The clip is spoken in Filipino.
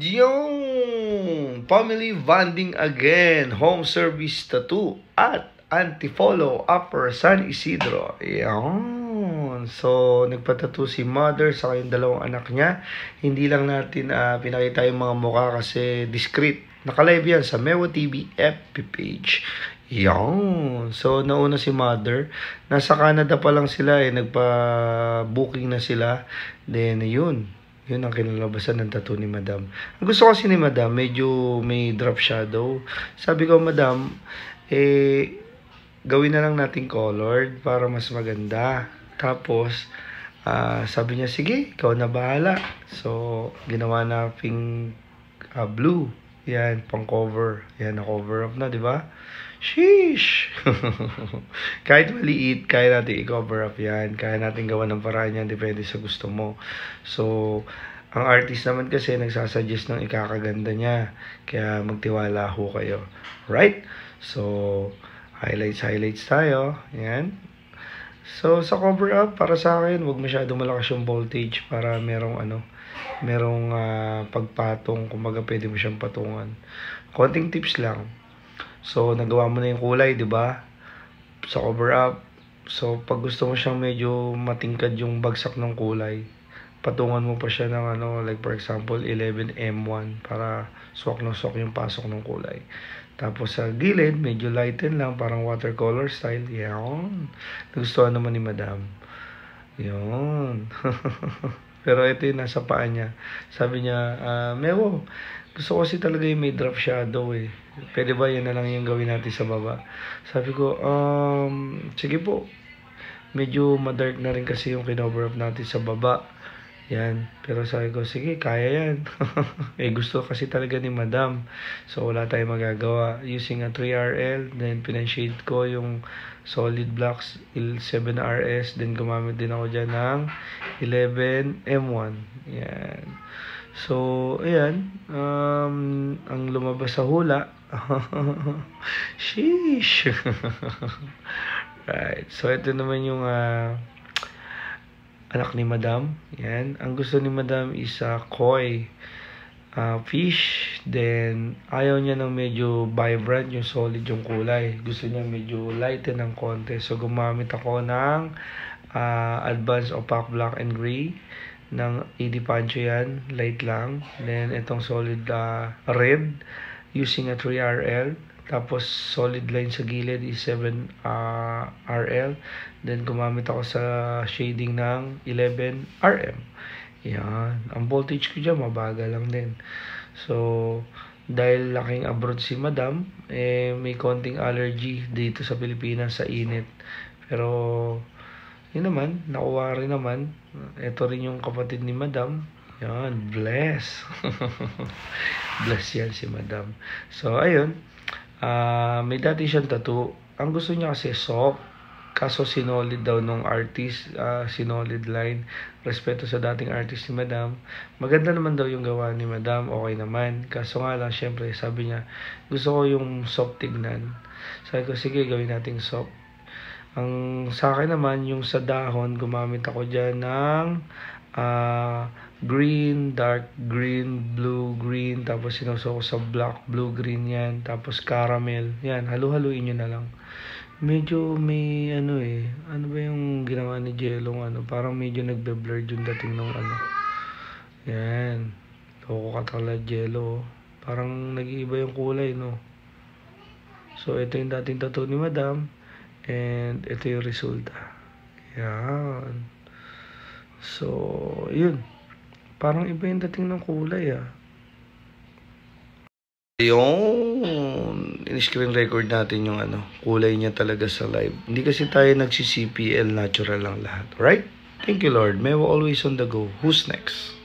Yung family bonding again, home service tattoo at anti-follow upper San Isidro. Yan. So, nagpatattoo si mother sa kayong dalawang anak niya. Hindi lang natin pinakita yung mga mukha kasi discreet. Naka-live yan sa Mewo TV FB page. Yan. So, nauna si mother. Nasa Canada pa lang sila nagpa-booking na sila. Then, yun ang kinalabasan ng tattoo ni madam. Ang gusto kasi ni madam, medyo may drop shadow. Sabi ko, madam, gawin na lang natin colored para mas maganda. Tapos, sabi niya, sige, ikaw na bahala. So, ginawa na pink blue. Yan, pang cover. Yan, na-cover up na, di ba? Sheesh! Kahit maliit, kaya natin i-cover up yan. Kaya natin gawa ng paraan yan. Depende sa gusto mo. So, ang artist naman kasi nagsasuggest ng ikakaganda niya. Kaya magtiwala ho kayo. Right? So, highlights tayo. Yan. So, sa cover up, para sa akin, huwag masyadong malakas yung voltage para merong pagpatong. Kumbaga, pwede mo siyang patungan. Konting tips lang. So, nagawa mo na yung kulay, di ba? Sa cover up. So, pag gusto mo siyang medyo matingkad yung bagsak ng kulay, patungan mo pa siya ng like for example, 11M1 para swak yung pasok ng kulay. Tapos sa gilid, medyo lighten lang, parang watercolor style. Yan. Nagustuhan naman ni madam. Yan. Pero ito yung nasa paa niya. Sabi niya, Mewo, gusto ko kasi talaga yung may drop shadow Pwede ba yan na lang yung gawin natin sa baba? Sabi ko, sige po. Medyo madark na rin kasi yung kinover up natin sa baba. Yan. Pero sabi ko, sige, kaya yan. Gusto kasi talaga ni madam. So, wala tayong magagawa. Using a 3RL, then pinashade ko yung solid blocks 7RS, then gumamit din ako dyan ng 11M1. Yan. So, ayan. Ang lumabas sa hula. Sheesh. Right. So, ito naman yung anak ni madam. Yan. Ang gusto ni madam is koi fish. Then, ayaw niya ng medyo vibrant, yung solid yung kulay. Gusto niya medyo lighten ng konti. So, gumamit ako ng advanced opaque black and gray ng AD Pancho yan. Light lang. Then, itong solid red using a 3RL. Tapos, solid line sa gilid is 7RL. Then, gumamit ako sa shading ng 11RM. Yan. Ang voltage ko dyan, mabagal lang din. So, dahil laking abroad si madam, may konting allergy dito sa Pilipinas sa init. Pero, yun naman, nakuha rin naman. Ito rin yung kapatid ni madam. Yan, bless. Bless yan si madam. So, ayun. May dati siyang tattoo. Ang gusto niya kasi soft. Kaso sinolid daw nung artist, sinolid line. Respeto sa dating artist ni madam. Maganda naman daw yung gawa ni madam. Okay naman. Kaso nga lang, syempre, sabi niya, gusto ko yung soft tignan. Sabi ko, sige, gawin nating soft. Ang sa akin naman, yung sa dahon, gumamit ako dyan ng green, dark green, blue, green. Tapos sinuso ko sa black, blue, green yan. Tapos caramel. Yan, halu-haluin nyo na lang. Medyo may ano ba yung ginawa ni Jello parang medyo nagbe-blurred yung dating ng yan, loko katala Jello, parang nag-iiba yung kulay so ito yung dating tattoo ni madam and ito yung resulta. Yan. So yun, parang iba yung dating ng kulay Yung in-screen record natin yung kulay niya talaga sa live. Hindi kasi tayo nagsi-CPL, natural lang lahat. Right? Thank you, Lord. May always on the go. Who's next?